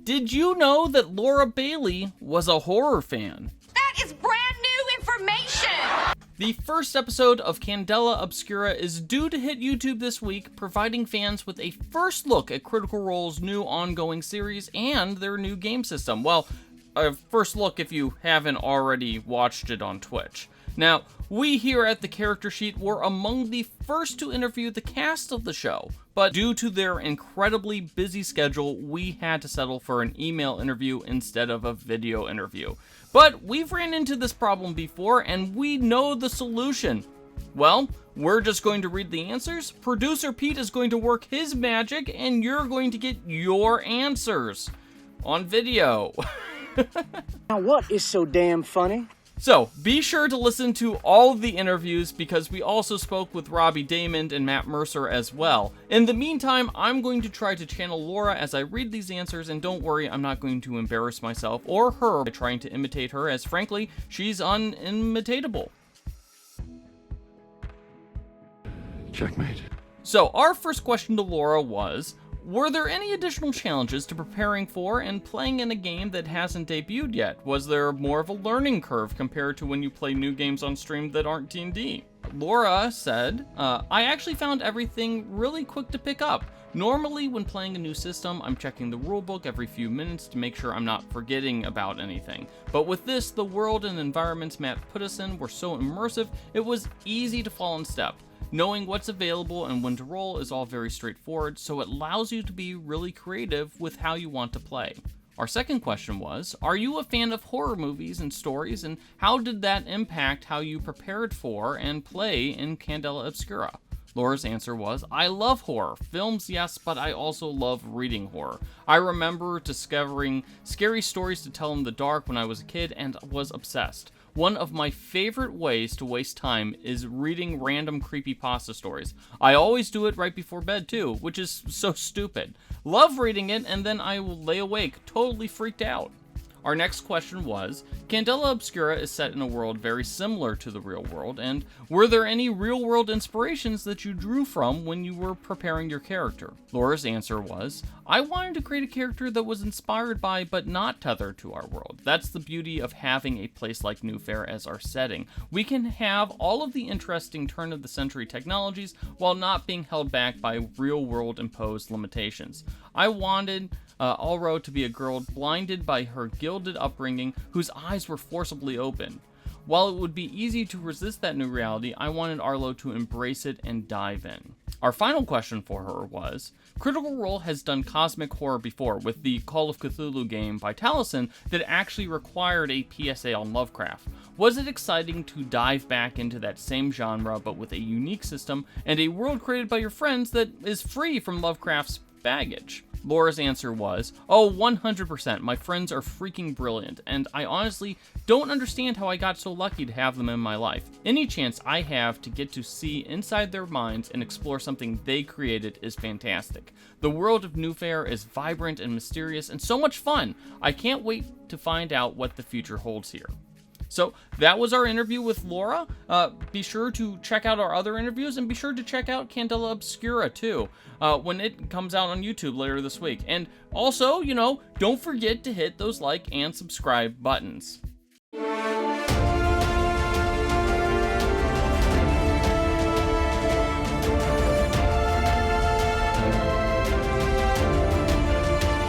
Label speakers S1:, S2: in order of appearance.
S1: Did you know that Laura Bailey was a horror fan?
S2: That is brand new information!
S1: The first episode of Candela Obscura is due to hit YouTube this week, providing fans with a first look at Critical Role's new ongoing series and their new game system. Well, a first look if you haven't already watched it on Twitch. Now, we here at the Character Sheet were among the first to interview the cast of the show, but due to their incredibly busy schedule, we had to settle for an email interview instead of a video interview. But we've ran into this problem before, and we know the solution. Well, we're just going to read the answers, producer Pete is going to work his magic, and you're going to get your answers on video.
S3: Now what is so damn funny?
S1: So, be sure to listen to all of the interviews because we also spoke with Robbie Damon and Matt Mercer as well. In the meantime, I'm going to try to channel Laura as I read these answers, and don't worry, I'm not going to embarrass myself or her by trying to imitate her, as frankly, she's unimitatable.
S4: Checkmate.
S1: So, our first question to Laura was, were there any additional challenges to preparing for and playing in a game that hasn't debuted yet? Was there more of a learning curve compared to when you play new games on stream that aren't D&D? Laura said, I actually found everything really quick to pick up. Normally, when playing a new system, I'm checking the rulebook every few minutes to make sure I'm not forgetting about anything. But with this, the world and environments Matt put us in were so immersive, it was easy to fall in step. Knowing what's available and when to roll is all very straightforward, so it allows you to be really creative with how you want to play. Our second question was, are you a fan of horror movies and stories, and how did that impact how you prepared for and play in Candela Obscura? Laura's answer was, I love horror. Films, yes, but I also love reading horror. I remember discovering scary stories to tell in the dark when I was a kid and was obsessed. One of my favorite ways to waste time is reading random creepypasta stories. I always do it right before bed too, which is so stupid. Love reading it, and then I will lay awake, totally freaked out. Our next question was, Candela Obscura is set in a world very similar to the real world, and were there any real-world inspirations that you drew from when you were preparing your character? Laura's answer was, I wanted to create a character that was inspired by but not tethered to our world. That's the beauty of having a place like New Fair as our setting. We can have all of the interesting turn-of-the-century technologies while not being held back by real-world imposed limitations. I wanted Arlo to be a girl blinded by her gilded upbringing whose eyes were forcibly opened. While it would be easy to resist that new reality, I wanted Arlo to embrace it and dive in. Our final question for her was, Critical Role has done cosmic horror before with the Call of Cthulhu game by Taliesin that actually required a PSA on Lovecraft. Was it exciting to dive back into that same genre but with a unique system and a world created by your friends that is free from Lovecraft's baggage? Laura's answer was, oh, 100%, my friends are freaking brilliant, and I honestly don't understand how I got so lucky to have them in my life. Any chance I have to get to see inside their minds and explore something they created is fantastic. The world of New Fair is vibrant and mysterious and so much fun. I can't wait to find out what the future holds here. So that was our interview with Laura. Be sure to check out our other interviews, and be sure to check out Candela Obscura too, when it comes out on YouTube later this week. And also, don't forget to hit those like and subscribe buttons.